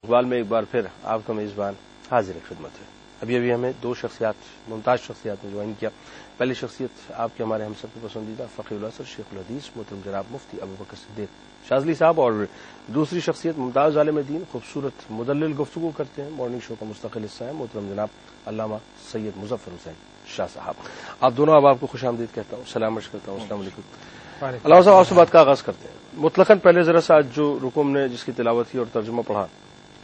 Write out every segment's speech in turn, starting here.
اقبال میں ایک بار پھر آپ کا میزبان حاضر خدمت ہے۔ ابھی ہمیں دو ممتاز شخصیات نے جوائن کیا۔ پہلی شخصیت آپ کے ہمارے ہم سب کے پسندیدہ فقیہ الاثر شیخ الحدیث محترم جناب مفتی ابوبکر صدیق شاذلی صاحب، اور دوسری شخصیت ممتاز عالم دین، خوبصورت مدلل گفتگو کرتے ہیں، مارننگ شو کا مستقل حصہ ہے، محترم جناب علامہ سید مظفر حسین شاہ صاحب۔ آپ دونوں آپ کو خوش آمدید کہتا ہوں، سلام عرض کرتا ہوں۔ السلام علیکم۔ علامہ صاحب، آپ سے بات کا آغاز کرتے ہیں۔ مطلقاً پہلے ذرا سا جو رکم نے جس کی تلاوت کی اور ترجمہ پڑھا،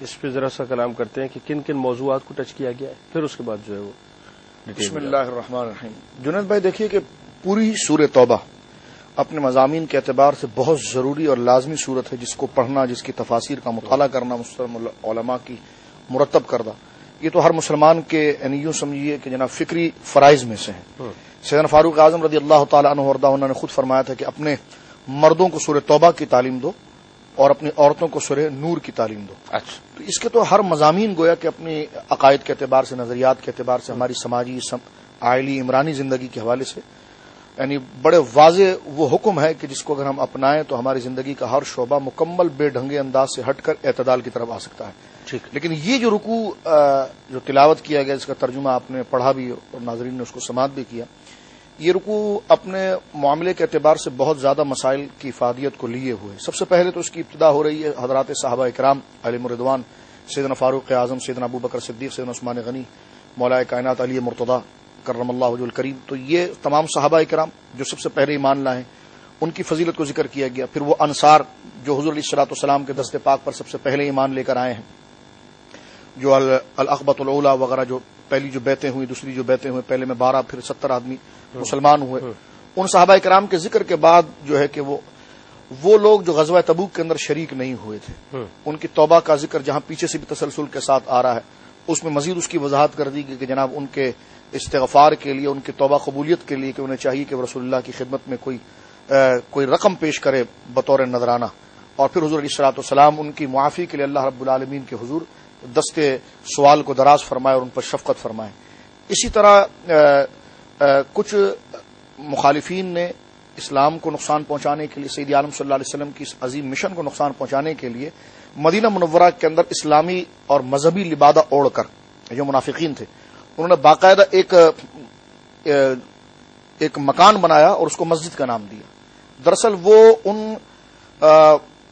اس پہ ذرا سا کلام کرتے ہیں کہ کن کن موضوعات کو ٹچ کیا گیا ہے، پھر اس کے بعد جو ہے وہ بسم اللہ الرحمن الرحیم۔ جنید بھائی، دیکھیے کہ پوری سورہ توبہ اپنے مضامین کے اعتبار سے بہت ضروری اور لازمی صورت ہے، جس کو پڑھنا، جس کی تفاسیر کا مطالعہ کرنا محترم علماء کی مرتب کردہ، یہ تو ہر مسلمان کے یعنی یوں سمجھیے کہ جناب فکری فرائض میں سے ہیں۔ سیدنا فاروق اعظم رضی اللہ تعالیٰ عنہ وارضاہ، انہوں نے خود فرمایا تھا کہ اپنے مردوں کو سورہ توبہ کی تعلیم دو اور اپنی عورتوں کو سورہ نور کی تعلیم دو۔ اچھا، تو اس کے تو ہر مضامین گویا کہ اپنی عقائد کے اعتبار سے، نظریات کے اعتبار سے، ہماری سماجی عائلی عمرانی زندگی کے حوالے سے یعنی بڑے واضح وہ حکم ہے کہ جس کو اگر ہم اپنائیں تو ہماری زندگی کا ہر شعبہ مکمل بے ڈھنگے انداز سے ہٹ کر اعتدال کی طرف آ سکتا ہے۔ ٹھیک۔ لیکن یہ جو رکوع جو تلاوت کیا گیا، اس کا ترجمہ آپ نے پڑھا بھی اور ناظرین نے اس کو سماعت بھی کیا، یہ رکوع اپنے معاملے کے اعتبار سے بہت زیادہ مسائل کی افادیت کو لیے ہوئے۔ سب سے پہلے تو اس کی ابتدا ہو رہی ہے حضرات صحابہ اکرام علیہم الرضوان، سیدنا فاروق اعظم، سیدنا ابوبکر صدیق، سیدنا عثمان غنی، مولا کائنات علی مرتضی کرم اللہ وجہ الکریم۔ تو یہ تمام صحابہ اکرام جو سب سے پہلے ایمان لائے، ان کی فضیلت کو ذکر کیا گیا۔ پھر وہ انصار جو حضور علیہ الصلوۃ والسلام کے دست پاک پر سب سے پہلے ایمان لے کر آئے ہیں، جو الاخبۃ الاولیٰ وغیرہ، جو پہلی جو بیعتیں ہوئی، دوسری جو بیعتیں ہوئی، پہلے میں 12 پھر 70 آدمی مسلمان ہوئے۔ ان صحابہ کرام کے ذکر کے بعد جو ہے کہ وہ لوگ جو غزوہ تبوک کے اندر شریک نہیں ہوئے تھے، ان کی توبہ کا ذکر جہاں پیچھے سے بھی تسلسل کے ساتھ آ رہا ہے، اس میں مزید اس کی وضاحت کر دی گئی کہ جناب ان کے استغفار کے لیے، ان کی توبہ قبولیت کے لیے کہ انہیں چاہیے کہ وہ رسول اللہ کی خدمت میں کوئی رقم پیش کرے بطور نذرانہ، اور پھر حضور علیہ الصلوۃ والسلام ان کی معافی کے لیے اللہ رب العالمین کے حضور دستے سوال کو دراز فرمائے اور ان پر شفقت فرمائے۔ اسی طرح کچھ مخالفین نے اسلام کو نقصان پہنچانے کے لیے، سید عالم صلی اللہ علیہ وسلم کی اس عظیم مشن کو نقصان پہنچانے کے لیے مدینہ منورہ کے اندر اسلامی اور مذہبی لبادہ اوڑھ کر، جو منافقین تھے، انہوں نے باقاعدہ ایک مکان بنایا اور اس کو مسجد کا نام دیا۔ دراصل وہ ان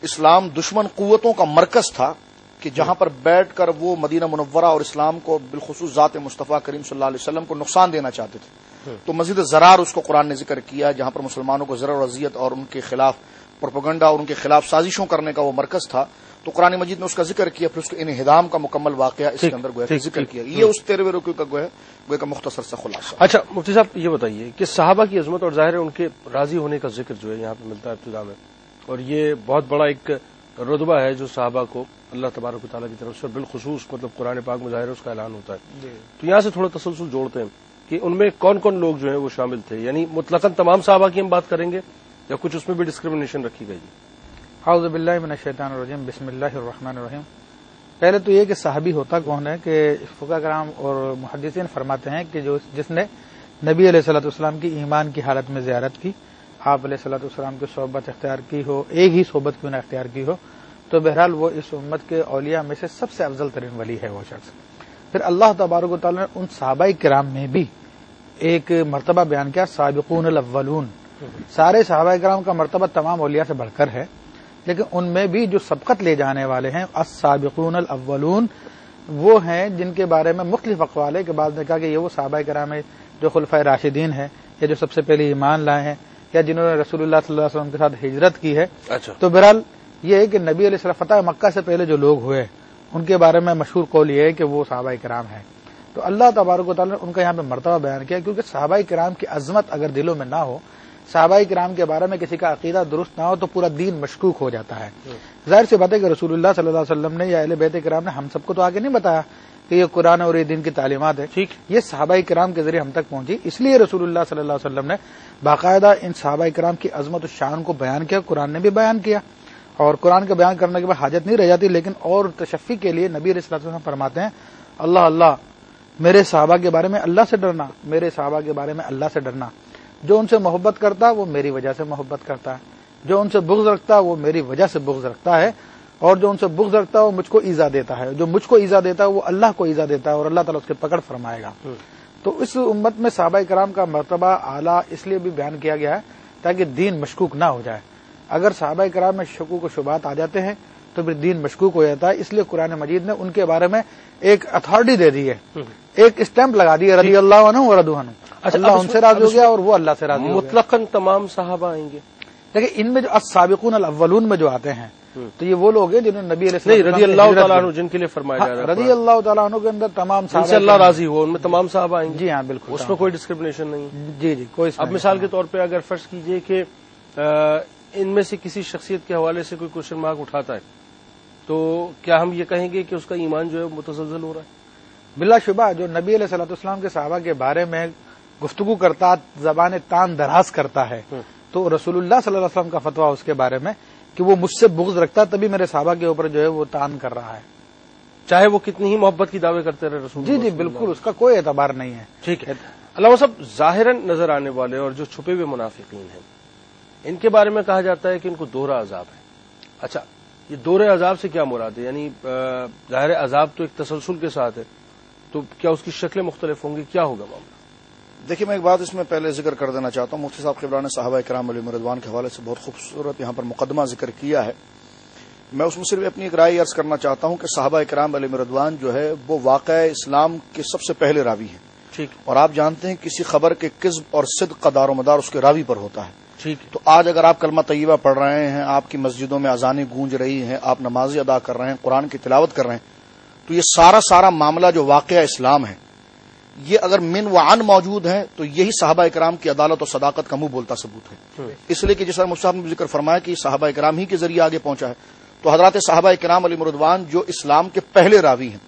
اسلام دشمن قوتوں کا مرکز تھا کہ جہاں پر بیٹھ کر وہ مدینہ منورہ اور اسلام کو، بالخصوص ذات مصطفیٰ کریم صلی اللہ علیہ وسلم کو نقصان دینا چاہتے تھے۔ تو مسجد زرار اس کو قرآن نے ذکر کیا، جہاں پر مسلمانوں کو ضرر و اذیت اور ان کے خلاف پروپیگنڈا اور ان کے خلاف سازشوں کرنے کا وہ مرکز تھا۔ تو قرآن مجید نے اس کا ذکر کیا، پھر اس کے انہدام کا مکمل واقعہ اس کے اندر گویا ذکر کیا۔ یہ اس 13ویں رکوع کا گویا کا مختصر سا خلاصہ۔ اچھا مفتی صاحب، یہ بتائیے کہ صحابہ کی عظمت اور ظاہر ہے ان کے راضی ہونے کا ذکر جو ہے یہاں پہ ملتا ہے ابتدا میں، اور یہ بہت بڑا ایک رتبہ ہے جو صحابہ کو اللہ تبارک و تعالیٰ کی طرف سے بالخصوص مطلب قرآن پاک میں ظاہر ہے اس کا اعلان ہوتا ہے۔ تو یہاں سے تھوڑا تسلسل جوڑتے ہیں کہ ان میں کون کون لوگ جو ہیں وہ شامل تھے، یعنی مطلقاً تمام صحابہ کی ہم بات کریں گے یا کچھ اس میں بھی ڈسکریمنیشن رکھی گئی؟ اعوذ باللہ من الشیطان الرجیم، بسم اللہ الرحمن الرحیم۔ پہلے تو یہ کہ صحابی ہوتا کون ہے، کہ فقہاء کرام اور محدثین فرماتے ہیں کہ جس نے نبی علیہ الصلوۃ والسلام کی ایمان کی حالت میں زیارت کی، آپ علیہ الصلوۃ والسلام کی صحبت اختیار کی ہو، ایک ہی صحبت کیوں نہ اختیار کی ہو، تو بہرحال وہ اس امت کے اولیاء میں سے سب سے افضل ترین ولی ہے وہ شخص۔ پھر اللہ تبارک و تعالیٰ نے ان صحابہ کرام میں بھی ایک مرتبہ بیان کیا، سابقون الاولون۔ سارے صحابہ کرام کا مرتبہ تمام اولیاء سے بڑھ کر ہے، لیکن ان میں بھی جو سبقت لے جانے والے ہیں السابقون الاولون، وہ ہیں جن کے بارے میں مختلف اقوال ہے کہ بعض نے کہا کہ یہ وہ صحابہ کرام ہیں جو خلفائے راشدین ہیں، یا جو سب سے پہلے ایمان لائے ہیں، یا جنہوں نے رسول اللہ صلی اللہ علیہ وسلم کے ساتھ ہجرت کی ہے۔ اچھا، تو بہرحال یہ ہے کہ نبی علیہ السلام فتح مکہ سے پہلے جو لوگ ہوئے ان کے بارے میں مشہور قول یہ ہے کہ وہ صحابہ کرام ہیں۔ تو اللہ تبارک و تعالیٰ نے ان کا یہاں پہ مرتبہ بیان کیا، کیونکہ صحابہ کرام کی عظمت اگر دلوں میں نہ ہو، صحابہ کرام کے بارے میں کسی کا عقیدہ درست نہ ہو، تو پورا دین مشکوک ہو جاتا ہے۔ ظاہر سی بات ہے کہ رسول اللہ صلی اللہ علیہ وسلم نے یا اہل بیت کرام نے ہم سب کو تو آگے نہیں بتایا کہ یہ قرآن اور یہ دین کی تعلیمات ہے، ٹھیک، یہ صحابہ کرام کے ذریعے ہم تک پہنچی، اس لیے رسول اللہ صلی اللہ علیہ وسلم نے باقاعدہ ان صحابہ کرام کی عظمت و شان کو بیان کیا، قرآن نے بھی بیان کیا، اور قرآن کا بیان کرنے کے بعد حاجت نہیں رہ جاتی، لیکن اور تشفی کے لیے نبی علیہ الصلوۃ والسلام فرماتے ہیں، اللہ اللہ، میرے صحابہ کے بارے میں اللہ سے ڈرنا، میرے صحابہ کے بارے میں اللہ سے ڈرنا۔ جو ان سے محبت کرتا وہ میری وجہ سے محبت کرتا ہے، جو ان سے بغض رکھتا وہ میری وجہ سے بغض رکھتا ہے، اور جو ان سے بغض رکھتا ہے وہ مجھ کو ایزا دیتا ہے، جو مجھ کو ایزا دیتا ہے وہ اللہ کو ایزا دیتا ہے اور اللہ تعالیٰ اس کے پکڑ فرمائے گا۔ تو اس امت میں صحابہ کرام کا مرتبہ اعلیٰ اس لیے بھی بیان کیا گیا ہے تاکہ دین مشکوک نہ ہو جائے۔ اگر صحابہ کرام میں شکوک و شبہات آ جاتے ہیں تو پھر دین مشکوک ہو جاتا ہے، اس لیے قرآن مجید نے ان کے بارے میں ایک اتھارٹی دے دی ہے، ایک اسٹیمپ لگا دی ہے، رضی اللہ عنہ و رضوا عنہ، اللہ ان سے راضی ہو گیا اور وہ اللہ سے راضی ہو گیا۔ مطلقاً تمام صحابہ آئیں گے؟ دیکھیں ان میں جو السابقون الاولون میں جو آتے ہیں تو یہ وہ لوگ ہیں جنہوں نے نبی علیہ نہیں، رضی اللہ تعالیٰ عنہ جن کے لیے فرمایا جا رہا ہے، رضی اللہ تعالیٰ عنہ کے اندر تمام جن سے اللہ راضی ہو ان میں تمام صحابہ آئیں گے؟ جی ہاں بالکل، اس میں کوئی ڈسکرمنیشن نہیں؟ جی کوئی اب مثال کے طور پہ اگر فرض کیجئے کہ ان میں سے کسی شخصیت کے حوالے سے کوئی کوشچن مارک اٹھاتا ہے تو کیا ہم یہ کہیں گے کہ اس کا ایمان جو ہے متزلزل ہو رہا ہے؟ بلا شبہ جو نبی علیہ صلاۃ والسلام کے صحابہ کے بارے میں گفتگو کرتا، زبان تان دراز کرتا ہے، تو رسول اللہ صلی اللہ علیہ وسلم کا فتویٰ اس کے بارے میں کہ وہ مجھ سے بغض رکھتا ہے تبھی میرے صحابہ کے اوپر جو ہے وہ تان کر رہا ہے، چاہے وہ کتنی ہی محبت کی دعوے کرتے رہے رسول اللہ۔ جی بالکل، اس کا کوئی اعتبار نہیں ہے۔ ٹھیک ہے علامہ صاحب، ظاہراً نظر آنے والے اور جو چھپے ہوئے منافقین ہیں ان کے بارے میں کہا جاتا ہے کہ ان کو دوہرا عذاب ہے۔ اچھا، یہ دوہرے عذاب سے کیا مراد ہے؟ یعنی ظاہر عذاب تو ایک تسلسل کے ساتھ ہے، تو کیا اس کی شکلیں مختلف ہوں گی؟ کیا ہوگا معاملہ؟ دیکھیے، میں ایک بات اس میں پہلے ذکر کر دینا چاہتا ہوں۔ مفتی صاحب قبلہ نے صحابہ کرام علیہم رضوان کے حوالے سے بہت خوبصورت یہاں پر مقدمہ ذکر کیا ہے۔ میں اس میں صرف اپنی ایک رائے عرض کرنا چاہتا ہوں کہ صحابہ کرام علیہم رضوان جو ہے وہ واقعہ اسلام کے سب سے پہلے راوی ہیں۔ ٹھیک، اور آپ جانتے ہیں کسی خبر کے کذب اور صدق کا دار و مدار اس کے راوی پر ہوتا ہے۔ ٹھیک، تو آج اگر آپ کلمہ طیبہ پڑھ رہے ہیں، آپ کی مسجدوں میں اذانیں گونج رہی ہیں، آپ نمازیں ادا کر رہے ہیں، قرآن کی تلاوت کر رہے ہیں، تو یہ سارا معاملہ جو واقعہ اسلام ہے یہ اگر من و عن موجود ہے تو یہی صحابہ کرام کی عدالت اور صداقت کا منہ بولتا ثبوت ہے۔ اس لیے کہ جیسا مفتی صاحب نے ذکر فرمایا کہ صحابہ کرام ہی کے ذریعے آگے پہنچا ہے، تو حضرات صحابہ کرام علیہم رضوان جو اسلام کے پہلے راوی ہیں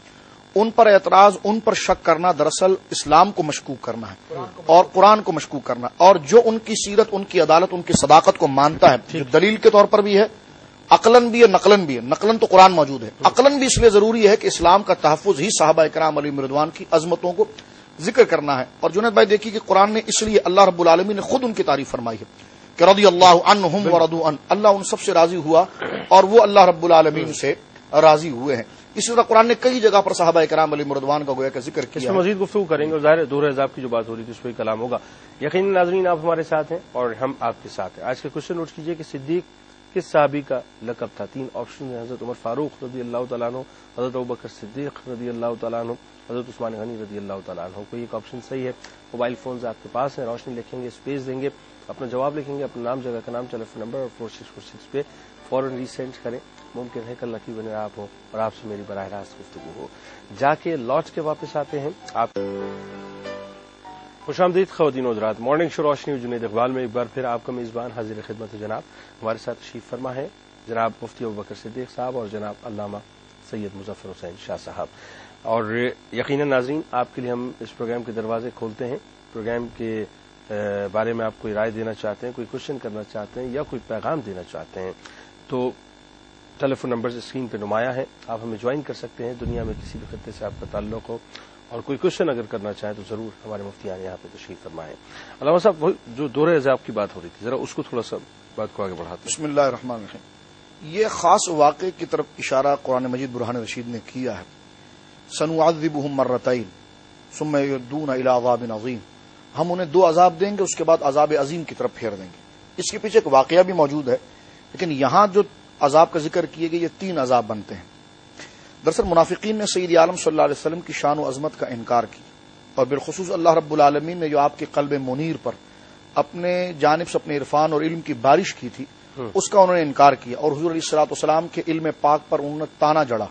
ان پر اعتراض، ان پر شک کرنا دراصل اسلام کو مشکوک کرنا ہے اور قرآن کو مشکوک کرنا، اور جو ان کی سیرت، ان کی عدالت، ان کی صداقت کو مانتا ہے، جو دلیل کے طور پر بھی ہے، عقلاً بھی ہے، نقلاً بھی ہے۔ نقلاً تو قرآن موجود ہے، عقلاً بھی اس لیے ضروری ہے کہ اسلام کا تحفظ ہی صحابہ کرام علیہم رضوان کی عظمتوں کو ذکر کرنا ہے۔ اور جنید بھائی دیکھیے کہ قرآن نے اس لیے اللہ رب العالمین نے خود ان کی تعریف فرمائی ہے کہ رضی اللہ عنہم ورضوا عنہ، اللہ ان سب سے راضی ہوا اور وہ اللہ رب العالمین سے راضی ہوئے ہیں۔ اسی طرح قرآن نے کئی جگہ پر صحابہ کرام علیہم رضوان کا گویا کا ذکر اس کیا میں مزید گفتگو کریں گے، اور ظاہر دوہرے عذاب کی جو بات ہو رہی تھی اس پہ کلام ہوگا۔ یقیناً ناظرین آپ ہمارے ساتھ ہیں اور ہم آپ کے ساتھ ہیں۔ آج کے کوشچن نوٹ کیجیے کہ صدیق کس صحابی کا لقب تھا؟ 3 آپشن ہیں: حضرت عمر فاروق رضی اللہ تعالیٰ عنہ، حضرت ابوبکر صدیق رضی اللہ تعالیٰ عنہ، حضرت عثمان غنی رضی اللہ تعالیٰ عنہ۔ کوئی ایک آپشن صحیح ہے۔ موبائل فونز آپ کے پاس ہیں، روشنی لکھیں گے، اسپیس دیں گے، اپنا جواب لکھیں گے، اپنا نام، جگہ کا نام، ٹیلی فون نمبر اور 4646 پہ فوراً ریسینڈ کریں۔ ممکن ہے کہ لکی ونر آپ ہو اور آپ سے میری براہ راست گفتگو ہو۔ جا کے لوٹ کے واپس آتے ہیں۔ آپ خوش آمدید خواتین و حضرات، مارننگ شو روشنی و جنید اقبال میں ایک بار پھر آپ کا میزبان حاضر خدمت جناب۔ ہمارے ساتھ تشریف فرما ہے جناب مفتی ابوبکر صدیق صاحب اور جناب علامہ سید مظفر حسین شاہ صاحب۔ اور یقیناً ناظرین آپ کے لیے ہم اس پروگرام کے دروازے کھولتے ہیں۔ پروگرام کے بارے میں آپ کوئی رائے دینا چاہتے ہیں، کوئی کوشچن کرنا چاہتے ہیں یا کوئی پیغام دینا چاہتے ہیں تو ٹیلی فون نمبر اسکرین پہ نمایاں ہے، آپ ہمیں جوائن کر سکتے ہیں۔ دنیا میں کسی بھی خطے سے آپ کا تعلق ہو اور کوئی کوشچن اگر کرنا چاہیں تو ضرور ہمارے مفتیان یہاں پہ تشریف فرمائیں۔ علامہ صاحب، وہ جو دورے عذاب کی بات ہو رہی تھی ذرا اس کو تھوڑا سا بات کو آگے بڑھاتے ہیں۔ بسم اللہ الرحمن الرحیم۔ یہ خاص واقعے کی طرف اشارہ قرآن مجید برہان رشید نے کیا ہے۔ سنعذبهم مرتين ثم يردون الى عذاب عظیم، ہم انہیں 2 عذاب دیں گے، اس کے بعد عذاب عظیم کی طرف پھیر دیں گے۔ اس کے پیچھے ایک واقعہ بھی موجود ہے، لیکن یہاں جو عذاب کا ذکر کیے گئے یہ 3 عذاب بنتے ہیں۔ دراصل منافقین نے سید عالم صلی اللہ علیہ وسلم کی شان و عظمت کا انکار کیا، اور بالخصوص اللہ رب العالمین نے جو آپ کے قلب منیر پر اپنے جانب سے اپنے عرفان اور علم کی بارش کی تھی اس کا انہوں نے انکار کیا، اور حضور علیہ الصلوۃ والسلام کے علم پاک پر انہوں نے تانا جڑا۔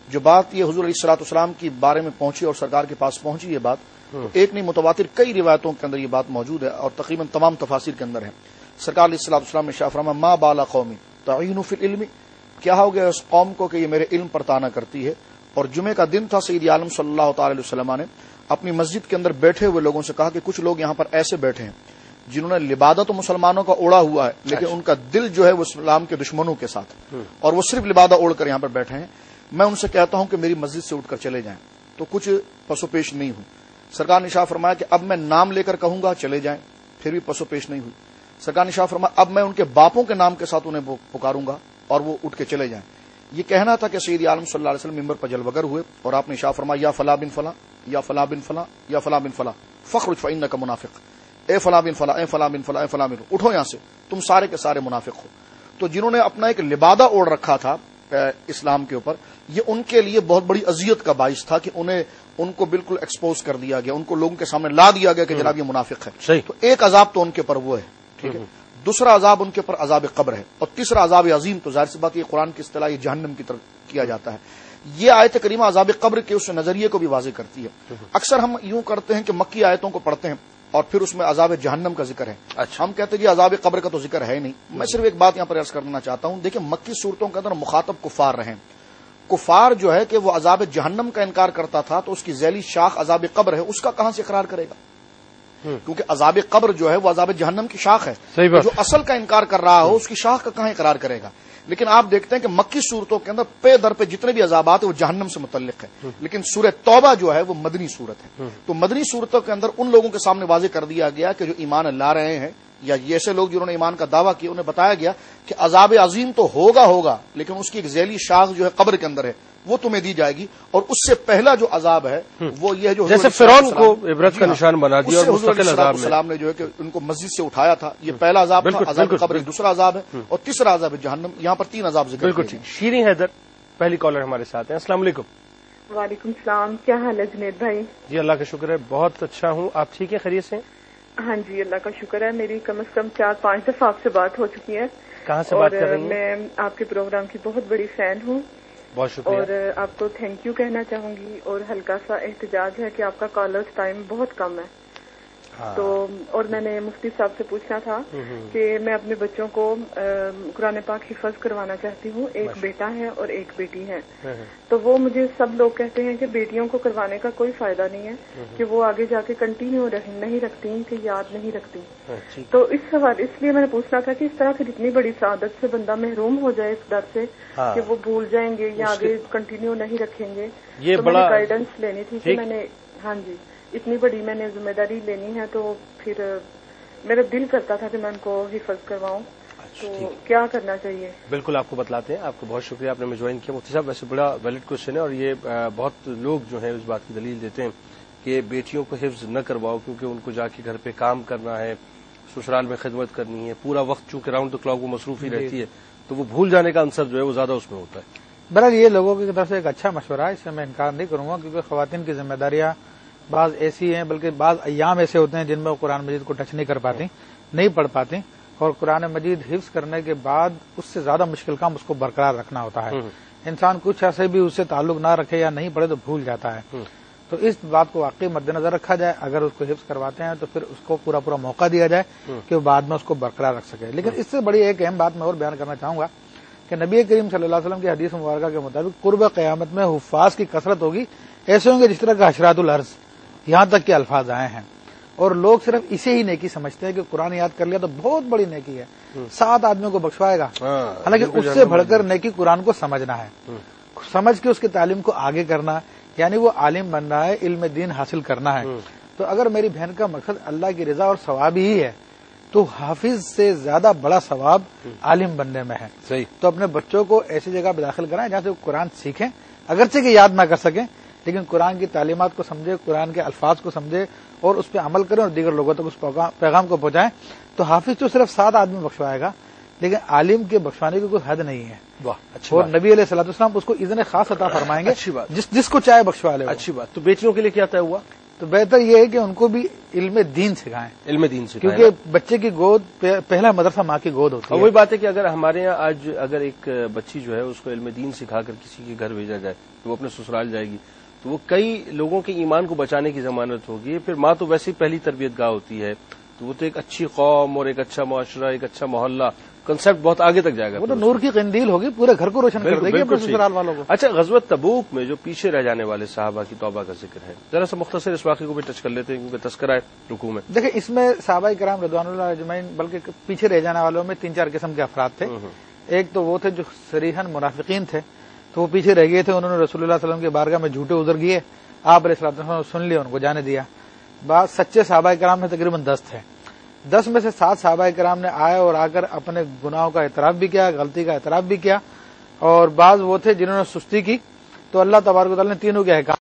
جو بات یہ حضور علیہ الصلوۃ والسلام کی بارے میں پہنچی اور سرکار کے پاس پہنچی یہ بات، تو ایک نہیں متواتر کئی روایتوں کے اندر یہ بات موجود ہے اور تقریباً تمام تفاسیر کے اندر ہے۔ سرکار علیہ الصلوۃ والسلام نے ارشاد فرمایا ما بالا قومی تعین فی العلم، کیا ہو گیا اس قوم کو کہ یہ میرے علم پر تانا کرتی ہے۔ اور جمعے کا دن تھا، سید عالم صلی اللہ تعالی علیہ وسلم نے اپنی مسجد کے اندر بیٹھے ہوئے لوگوں سے کہا کہ کچھ لوگ یہاں پر ایسے بیٹھے ہیں جنہوں نے لبادہ تو مسلمانوں کا اوڑا ہوا ہے لیکن ان کا دل جو ہے وہ اسلام کے دشمنوں کے ساتھ، اور وہ صرف لبادہ اوڑھ کر یہاں پر بیٹھے ہیں۔ میں ان سے کہتا ہوں کہ میری مسجد سے اٹھ کر چلے جائیں، تو کچھ پسو پیش نہیں ہوئی۔ سرکار نے ارشاد فرمایا کہ اب میں نام لے کر کہوں گا چلے جائیں، پھر بھی پسو پیش نہیں ہوئی۔ سرکار نے ارشاد فرمایا اب میں ان کے باپوں کے نام کے ساتھ انہیں پکاروں گا اور وہ اٹھ کے چلے جائیں۔ یہ کہنا تھا کہ سید عالم صلی اللہ علیہ وسلم ممبر پر جلوگر ہوئے اور آپ نے ارشاد فرمایا یا فلاں بن فلاں یا فلاں بن فلاں یا فلاں بن فلاں فخرج فإنک منافق، اے فلاں بن فلاں اے فلاں بن فلاں اے فلاں بن، اٹھو یہاں سے، تم سارے کے سارے منافق ہو۔ تو جنہوں نے اپنا ایک لبادہ اوڑھ رکھا تھا اسلام کے اوپر، یہ ان کے لیے بہت بڑی اذیت کا باعث تھا کہ ان کو بالکل ایکسپوز کر دیا گیا، ان کو لوگوں کے سامنے لا دیا گیا کہ جناب یہ منافق ہے۔ صحیح۔ تو ایک عذاب تو ان کے اوپر وہ ہے، ٹھیک ہے، دوسرا عذاب ان کے اوپر عذاب قبر ہے، اور تیسرا عذاب عظیم، تو ظاہر سی بات یہ قرآن کی اصطلاح یہ جہنم کی طرف کیا جاتا ہے۔ یہ آیت کریمہ عذاب قبر کے اس نظریے کو بھی واضح کرتی ہے۔ اکثر ہم یوں کرتے ہیں کہ مکی آیتوں کو پڑھتے ہیں اور پھر اس میں عذاب جہنم کا ذکر ہے، اچھا، ہم کہتے ہیں کہ عذاب قبر کا تو ذکر ہے نہیں۔ میں صرف ایک بات یہاں پر عرض کرنا چاہتا ہوں، دیکھیں مکی صورتوں کے اندر مخاطب کفار رہے، کفار جو ہے کہ وہ عذاب جہنم کا انکار کرتا تھا، تو اس کی ذیلی شاخ عذاب قبر ہے، اس کا کہاں سے اقرار کرے گا؟ کیونکہ عذاب قبر جو ہے وہ عذاب جہنم کی شاخ ہے، صحیح بات، جو اصل کا انکار کر رہا ہو اس کی شاخ کا کہاں اقرار کرے گا؟ لیکن آپ دیکھتے ہیں کہ مکی صورتوں کے اندر پے در پہ جتنے بھی عذابات ہیں وہ جہنم سے متعلق ہے، لیکن سورہ توبہ جو ہے وہ مدنی صورت ہے۔ تو مدنی صورتوں کے اندر ان لوگوں کے سامنے واضح کر دیا گیا کہ جو ایمان لا رہے ہیں یا ایسے لوگ جنہوں نے ایمان کا دعویٰ کیا، انہیں بتایا گیا کہ عذاب عظیم تو ہوگا، لیکن اس کی ایک ذیلی شاخ جو ہے قبر کے اندر ہے، وہ تمہیں دی جائے گی، اور اس سے پہلا جو عذاب ہے وہ یہ جو جیسے فرعون کو عبرت کا نشان بنا دیا اور مستقل عذاب میں السلام نے جو ہے کہ ان کو مسجد سے اٹھایا تھا، یہ پہلا عذاب تھا، عذاب قبر دوسرا عذاب ہے، اور تیسرا عذاب جہنم۔ یہاں پر 3 عذاب ذکر بالکل ٹھیک۔ شیریں حیدر پہلی کالر ہمارے ساتھ ہیں، السلام علیکم۔ وعلیکم السلام، کیا حال ہے جنید بھائی؟ جی اللہ کا شکر ہے، بہت اچھا ہوں، آپ ٹھیک ہیں، خیریت سے ہیں؟ ہاں جی اللہ کا شکر ہے، میری کم از کم 4-5 دفعہ آپ سے بات ہو چکی ہے۔ کہاں سے بات کر رہی ہیں؟ میں آپ کے پروگرام کی بہت بڑی فین ہوں، بہت شکریہ، اور آپ کو تھینک یو کہنا چاہوں گی، اور ہلکا سا احتجاج ہے کہ آپ کا کالرز ٹائم بہت کم ہے۔ تو اور میں نے مفتی صاحب سے پوچھنا تھا کہ میں اپنے بچوں کو قرآن پاک حفظ کروانا چاہتی ہوں، ایک بیٹا ہے اور ایک بیٹی ہے، تو وہ مجھے سب لوگ کہتے ہیں کہ بیٹیوں کو کروانے کا کوئی فائدہ نہیں ہے، کہ وہ آگے جا کے کنٹینیو نہیں رکھتی، کہ یاد نہیں رکھتی۔ تو اس لیے میں نے پوچھنا تھا کہ اس طرح کی اتنی بڑی سعادت سے بندہ محروم ہو جائے اس ڈر سے کہ وہ بھول جائیں گے یا آگے کنٹینیو نہیں رکھیں گے، تو میں نے گائیڈنس لینی تھی کہ میں نے، ہاں جی اتنی بڑی میں نے ذمہ داری لینی ہے، تو پھر میرا دل کرتا تھا کہ میں ان کو حفظ کرواؤں، تو کیا کرنا چاہیے؟ بالکل آپ کو بتلاتے ہیں، آپ کو بہت شکریہ آپ نے مجھے جوائن کیا مفتی صاحب۔ ویسے بڑا ویلڈ کوشچن ہے، اور یہ بہت لوگ جو ہیں اس بات کی دلیل دیتے ہیں کہ بیٹیوں کو حفظ نہ کرواؤ، کیونکہ ان کو جا کے گھر پہ کام کرنا ہے، سسرال میں خدمت کرنی ہے، پورا وقت چونکہ راؤنڈ دا کلاک وہ مصروف ہی رہتی ہے، تو وہ بھول جانے کا عنصر جو ہے وہ زیادہ اس میں ہوتا ہے۔ بہرحال یہ لوگوں کی طرف سے ایک اچھا مشورہ ہے، اس سے میں انکار نہیں کروں گا، کیونکہ خواتین کی ذمہ داریاں بعض ایسی ہیں، بلکہ بعض ایام ایسے ہوتے ہیں جن میں وہ قرآن مجید کو ٹچ نہیں کر پاتی، نہیں پڑھ پاتی، اور قرآن مجید حفظ کرنے کے بعد اس سے زیادہ مشکل کام اس کو برقرار رکھنا ہوتا ہے۔ انسان کچھ عرصے بھی اس سے تعلق نہ رکھے یا نہیں پڑھے تو بھول جاتا ہے، تو اس بات کو واقعی مد نظر رکھا جائے، اگر اس کو حفظ کرواتے ہیں تو پھر اس کو پورا موقع دیا جائے کہ وہ بعد میں اس کو برقرار رکھ سکے۔ لیکن اس سے بڑی ایک اہم بات میں اور بیان کرنا چاہوں گا کہ نبی کریم صلی اللہ علیہ وسلم کی حدیث مبارکہ کے مطابق قرب قیامت میں حفاظ کی کثرت ہوگی، ایسے ہوں گے جس طرح کا حشرات الارض، یہاں تک کہ الفاظ آئے ہیں، اور لوگ صرف اسے ہی نیکی سمجھتے ہیں کہ قرآن یاد کر لیا تو بہت بڑی نیکی ہے، 7 آدمیوں کو بخشوائے گا، حالانکہ اس سے بڑھ کر نیکی قرآن کو سمجھنا ہے، سمجھ کے اس کی تعلیم کو آگے کرنا، یعنی وہ عالم بننا ہے، علم دین حاصل کرنا ہے۔ تو اگر میری بہن کا مقصد اللہ کی رضا اور ثواب ہی ہے تو حافظ سے زیادہ بڑا ثواب عالم بننے میں ہے۔ صحیح۔ تو اپنے بچوں کو ایسی جگہ پہ داخل کرائیں جہاں سے وہ قرآن سیکھیں، اگرچہ کہ یاد نہ کر سکیں، لیکن قرآن کی تعلیمات کو سمجھے، قرآن کے الفاظ کو سمجھے اور اس پہ عمل کریں، اور دیگر لوگوں تک اس پیغام کو پہنچائیں۔ تو حافظ تو صرف 7 آدمی بخشوائے گا، لیکن عالم کے بخشوانے کی کوئی حد نہیں ہے، اور نبی علیہ الصلوۃ والسلام اس کو اذن خاص عطا فرمائیں گے، جس کو چاہے بخشوا لے۔ اچھی بات۔ تو بیٹیوں کے لیے کیا طے ہوا؟ تو بہتر یہ ہے کہ ان کو بھی علم دین سکھائیں، علم دین سکھائیں، کیونکہ بچے کی گود پہلا مدرسہ ماں کی گود ہوتی ہے۔ وہی بات ہے کہ اگر ہمارے یہاں آج اگر ایک بچی جو ہے اس کو علم دین سکھا کر کسی کے گھر بھیجا جائے تو وہ اپنے سسرال جائے گی، تو وہ کئی لوگوں کے ایمان کو بچانے کی ضمانت ہوگی۔ پھر ماں تو ویسے ہی پہلی تربیت گاہ ہوتی ہے، تو وہ تو ایک اچھی قوم اور ایک اچھا معاشرہ، ایک اچھا محلہ، کنسپٹ بہت آگے تک جائے گا، وہ تو نور کی قندیل ہوگی، پورے گھر کو روشن کر دے گی اپنے سسرال والوں کو۔ اچھا، غزوہ تبوک میں جو پیچھے رہ جانے والے صحابہ کی توبہ کا ذکر ہے، ذرا سا مختصر اس واقعے کو بھی ٹچ کر لیتے ہیں کیونکہ تذکرہ ہے رکوع میں۔ دیکھیں اس میں صحابہ کرام رضوان اللہ اجمعین، بلکہ پیچھے رہ جانے والوں میں 3-4 قسم کے افراد تھے۔ ایک تو وہ تھے جو صریحاً منافقین تھے، تو وہ پیچھے رہ گئے تھے، انہوں نے رسول اللہ صلی اللہ علیہ وسلم کے بارگاہ میں جھوٹے ادھر گئے، آپ علیہ الصلوۃ والسلام سن لیا، ان کو جانے دیا۔ بعض سچے صحابہ کرام میں تقریباً 10 تھے، 10 میں سے 7 صحابہ کرام نے آئے اور آ کر اپنے گناہوں کا اعتراف بھی کیا، غلطی کا اعتراف بھی کیا، اور بعض وہ تھے جنہوں نے سستی کی، تو اللہ تبارک و تعالیٰ نے تینوں کے احکام